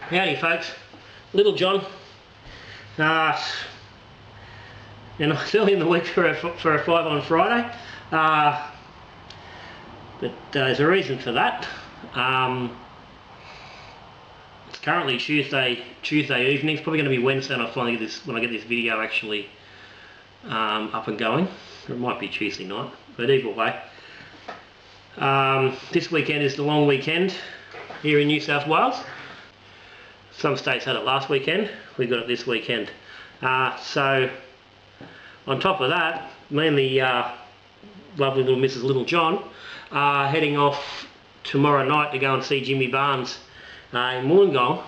Howdy folks, Little John, and it's early in the week for a 5 on Friday, but there's a reason for that. It's currently Tuesday evening. It's probably going to be Wednesday when I get this video actually up and going. It might be Tuesday night, but either way, this weekend is the long weekend here in New South Wales. Some states had it last weekend, we got it this weekend. So on top of that, me and the lovely little Mrs. Little John are heading off tomorrow night to go and see Jimmy Barnes in Wollongong.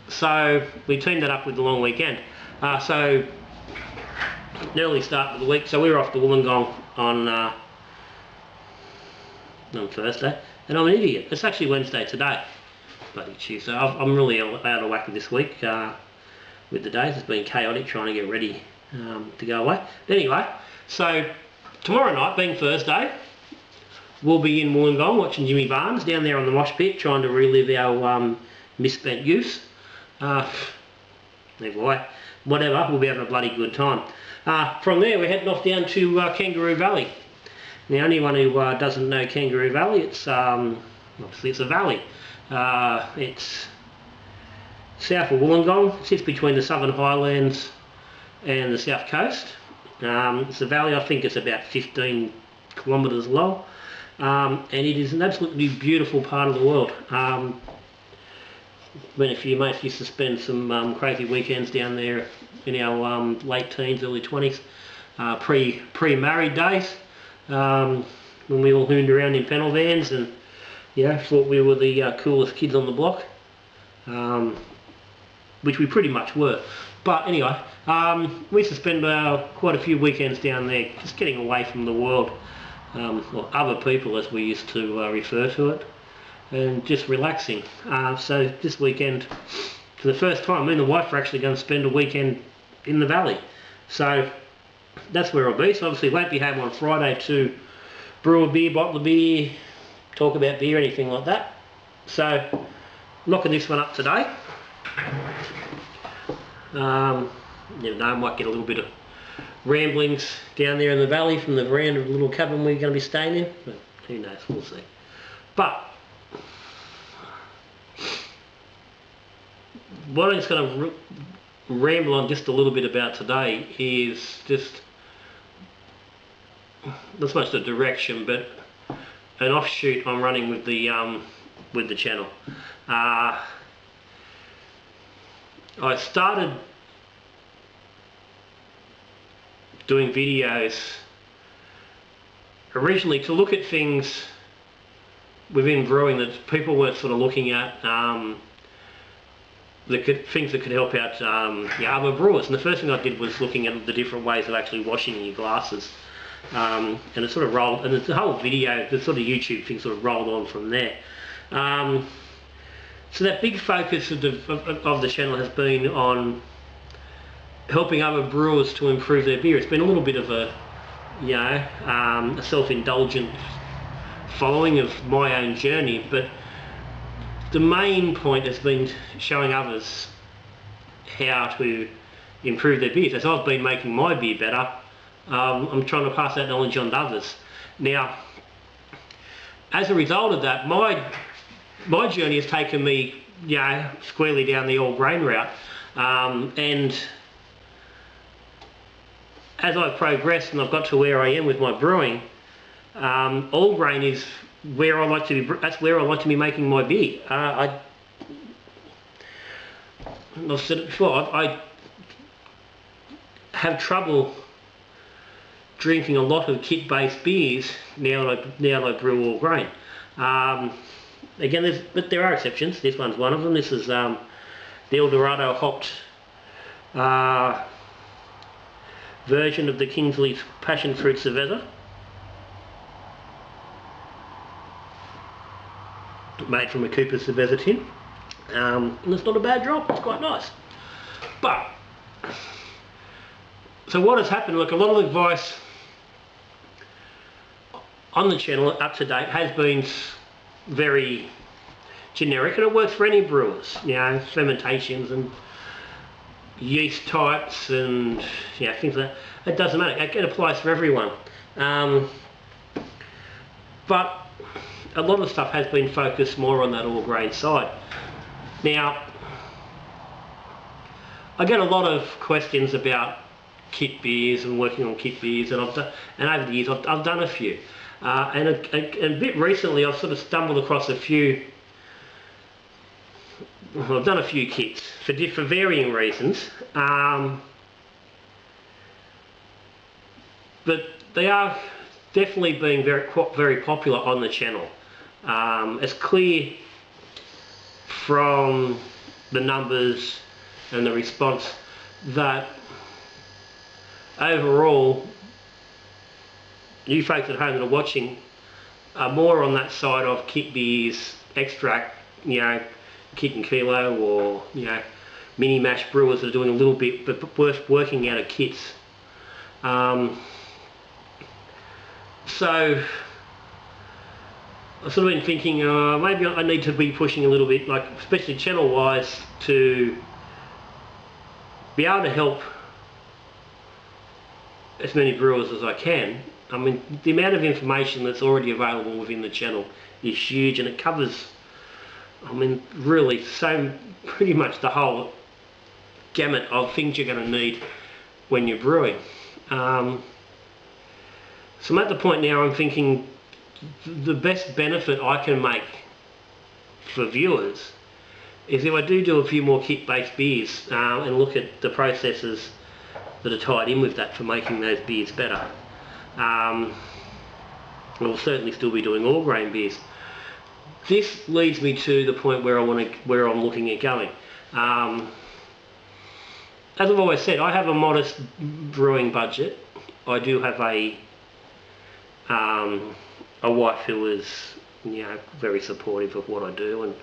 So we teamed that up with the long weekend. So an early start of the week, so we were off to Wollongong on Thursday, and I'm an idiot. It's actually Wednesday today. Bloody Tuesday. I'm really out of whack this week with the days. It's been chaotic trying to get ready to go away. But anyway, so tomorrow night, being Thursday, we'll be in Wollongong watching Jimmy Barnes down there on the mosh pit, trying to relive our misspent youth. Anyway, whatever, we'll be having a bloody good time. From there, we're heading off down to Kangaroo Valley. Now, anyone who doesn't know Kangaroo Valley, it's obviously it's a valley. It's south of Wollongong. It sits between the Southern Highlands and the South Coast. It's a valley, I think it's about 15 kilometres long, and it is an absolutely beautiful part of the world. When a few mates used to spend some crazy weekends down there in our late teens, early 20s, pre-married days, when we all hooned around in panel vans and thought we were the coolest kids on the block, which we pretty much were. But anyway, we used to spend quite a few weekends down there, just getting away from the world, or other people as we used to refer to it, and just relaxing. So this weekend, for the first time, me and the wife are actually going to spend a weekend in the valley. So that's where I'll be. So obviously won't be home on Friday to brew a beer, bottle a beer, talk about beer, anything like that. So knocking this one up today. You know, I might get a little bit of ramblings down there in the valley from the veranda of the little cabin we're going to be staying in, but who knows, we'll see. But what I'm just going to ramble on just a little bit about today is just not so much the direction, but an offshoot I'm running with the channel. I started doing videos originally to look at things within brewing that people weren't sort of looking at, things that could help out other brewers. And the first thing I did was looking at the different ways of actually washing your glasses. And it sort of rolled, and the whole video, the sort of YouTube thing sort of rolled on from there. So that big focus of the channel has been on helping other brewers to improve their beer. It's been a little bit of a self-indulgent following of my own journey, but the main point has been showing others how to improve their beers. As I've been making my beer better, I'm trying to pass that knowledge on to others. Now, as a result of that, my journey has taken me, squarely down the all grain route, and as I've progressed and I've got to where I am with my brewing, all grain is where I like to be. That's where I like to be making my beer. I've said it before. I have trouble drinking a lot of kit-based beers now that I brew all grain. Again, but there are exceptions. This one's one of them. This is the Eldorado hopped version of the Kingsley's Passion Fruit Cerveza, made from a Cooper Cerveza tin, and it's not a bad drop. It's quite nice. But so what has happened? Look, a lot of advice on the channel up to date has been very generic, and it works for any brewers. You know, fermentations and yeast types and things like that. It doesn't matter. It applies for everyone. But a lot of stuff has been focused more on that all grain side. Now, I get a lot of questions about kit beers and working on kit beers, and over the years I've done a few, and a bit recently I've sort of stumbled across a few. Well, I've done a few kits for varying reasons, but they are definitely being very popular on the channel. It's clear from the numbers and the response that overall you folks at home that are watching are more on that side of kit beers, extract, kit and kilo, or mini mash brewers that are doing a little bit but working out of kits. So I've sort of been thinking maybe I need to be pushing a little bit, like especially channel wise, to be able to help as many brewers as I can. I mean, the amount of information that's already available within the channel is huge, and it covers, I mean, really pretty much the whole gamut of things you're going to need when you're brewing. So I'm at the point now I'm thinking the best benefit I can make for viewers is if I do a few more kit-based beers and look at the processes that are tied in with that for making those beers better. We'll certainly still be doing all grain beers. This leads me to the point where I'm looking at going. As I've always said, I have a modest brewing budget. I do have a wife who is very supportive of what I do, and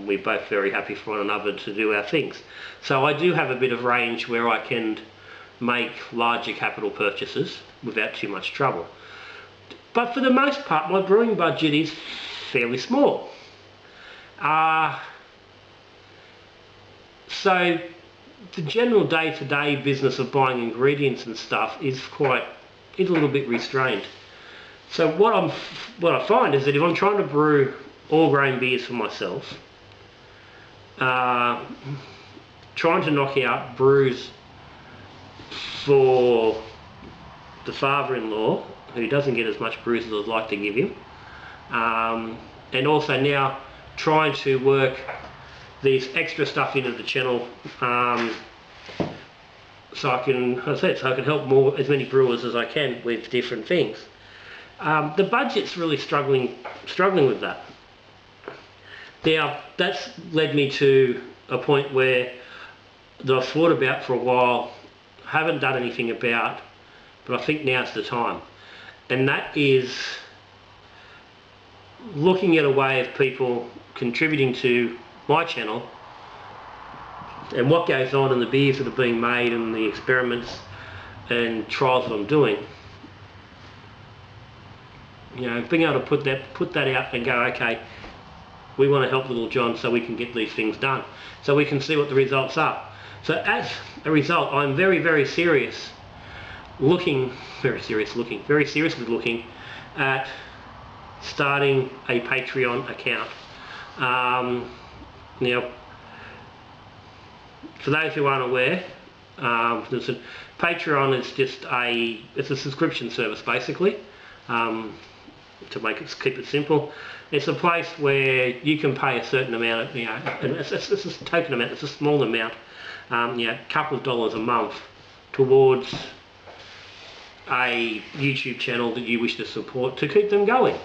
we're both very happy for one another to do our things. So I do have a bit of range where I can make larger capital purchases without too much trouble. But for the most part, my brewing budget is fairly small. So the general day-to-day business of buying ingredients and stuff is a little bit restrained. So what I find is that if I'm trying to brew all grain beers for myself, trying to knock out brews for the father-in-law, who doesn't get as much brews as I'd like to give him, and also now trying to work these extra stuff into the channel, so I can help as many brewers as I can with different things. The budget's really struggling with that. Now that's led me to a point that I've thought about for a while, haven't done anything about, but I think now's the time. And that is looking at a way of people contributing to my channel and what goes on in the beers that are being made and the experiments and trials that I'm doing. Being able to put that out and go, okay, we want to help little John so we can get these things done, so we can see what the results are. So as a result, I'm very seriously looking at starting a Patreon account. Now, for those who aren't aware, Patreon is just it's a subscription service basically. To keep it simple, it's a place where you can pay a certain amount, and it's a token amount, it's a small amount, a couple of dollars a month towards a YouTube channel that you wish to support to keep them going,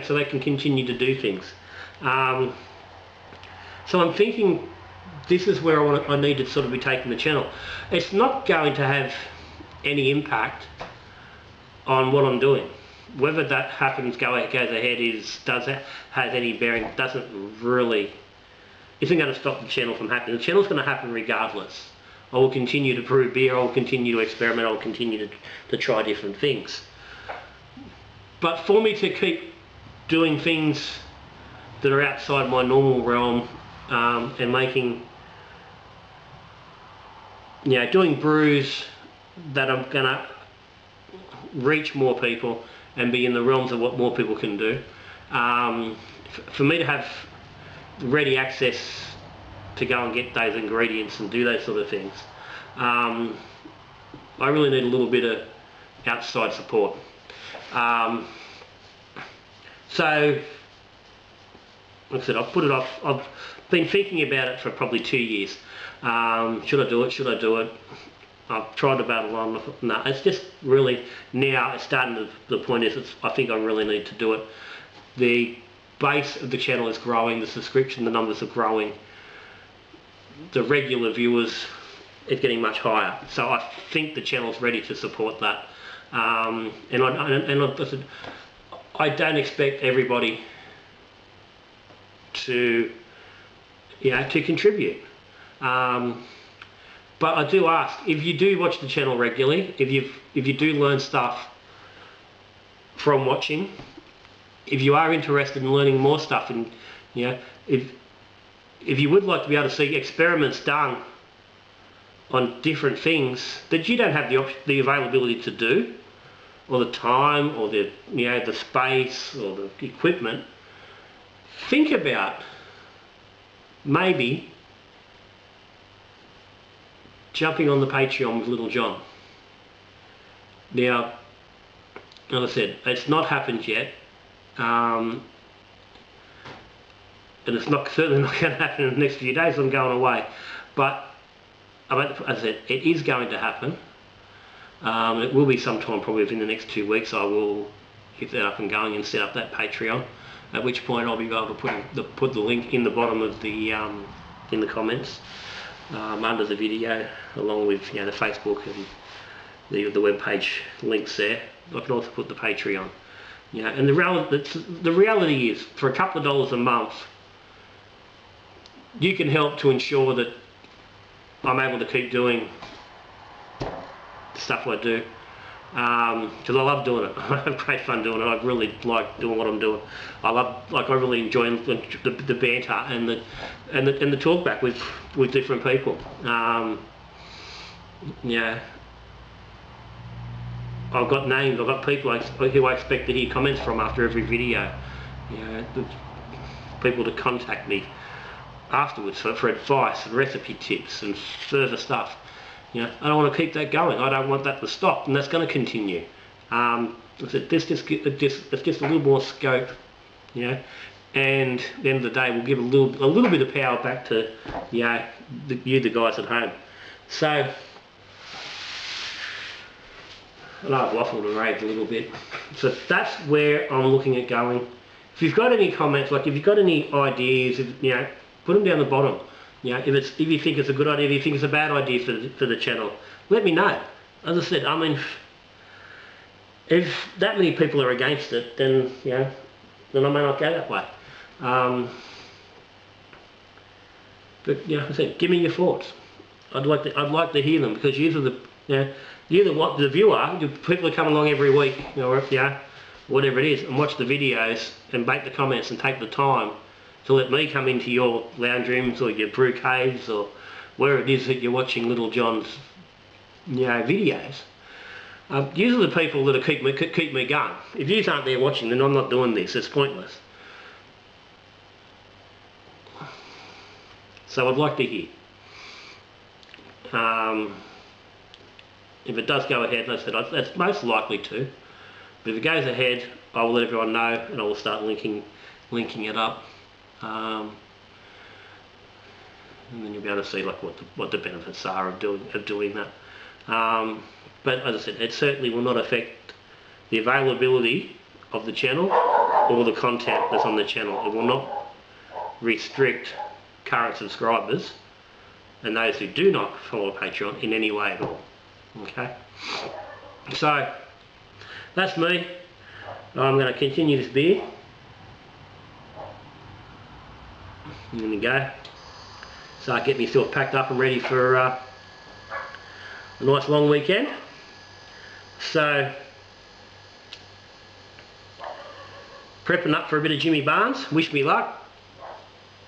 so they can continue to do things. So I'm thinking this is where I need to sort of be taking the channel. It's not going to have any impact on what I'm doing. Whether that happens, goes ahead, has any bearing, isn't going to stop the channel from happening. The channel's going to happen regardless. I will continue to brew beer, I will continue to experiment, I will continue to try different things. But for me to keep doing things that are outside my normal realm, and making, doing brews that are gonna reach more people and be in the realms of what more people can do. For me to have ready access to go and get those ingredients and do those sort of things, I really need a little bit of outside support. So, like I said, I've put it off. I've been thinking about it for probably 2 years. Should I do it? Should I do it? I've tried to battle on. No, it's just really, now it's starting to, the point is, I think I really need to do it. The base of the channel is growing, the subscription, the numbers are growing, the regular viewers is getting much higher. So I think the channel's ready to support that. I don't expect everybody to, to contribute. But I do ask, if you do watch the channel regularly, if you do learn stuff from watching, if you are interested in learning more stuff, and if you would like to be able to see experiments done on different things that you don't have the availability to do, or the time, or the the space, or the equipment, think about maybe jumping on the Patreon with Little John. Now, as I said, it's not happened yet, and it's certainly not going to happen in the next few days. I'm going away, but as I said, it is going to happen. It will be sometime probably within the next 2 weeks. I will get that up and going and set up that Patreon, at which point I'll be able to put the link in the bottom of the in the comments under the video, along with the Facebook and the web page links there. I can also put the Patreon. And the reality is, for a couple of dollars a month, you can help to ensure that I'm able to keep doing the stuff I do, because I love doing it. I have great fun doing it. I really like doing what I'm doing. I really enjoy the banter and the talk back with different people. I've got names. I've got people who I expect to hear comments from after every video. People to contact me afterwards for advice and recipe tips and further stuff. I don't want to keep that going. I don't want that to stop, and that's going to continue. It's just a little more scope, and at the end of the day, we'll give a little bit of power back to the guys at home. So I know I've waffled and raved a little bit. So that's where I'm looking at going. If you've got any comments, like if you've got any ideas, put them down the bottom. If you think it's a good idea, if you think it's a bad idea for the channel, let me know. As I said, I mean, if that many people are against it, then then I may not go that way. But as I said, give me your thoughts. I'd like to hear them, because you're the viewer. The people who come along every week, whatever it is, and watch the videos and make the comments and take the time to let me come into your lounge rooms or your brew caves or where it is that you're watching Little John's videos. These are the people that keep me going. If you aren't there watching, then I'm not doing this. It's pointless. So I'd like to hear. If it does go ahead, as I said, it's most likely to. But if it goes ahead, I will let everyone know, and I will start linking it up. And then you'll be able to see what the benefits are of doing that. But as I said, it certainly will not affect the availability of the channel or the content that's on the channel. It will not restrict current subscribers and those who do not follow Patreon in any way at all. Okay, so that's me. I'm going to continue this beer. I'm going to go. Start getting myself packed up and ready for a nice long weekend. So, prepping up for a bit of Jimmy Barnes. Wish me luck.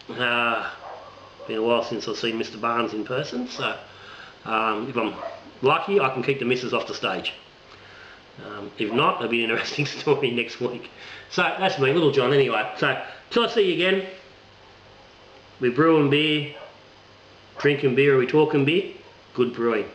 Been a while since I've seen Mr. Barnes in person, so if I'm lucky I can keep the missus off the stage. If not, it'll be an interesting story next week. So that's me, Little John anyway. So till I see you again, we're brewing beer, drinking beer, are we talking beer? Good brewing.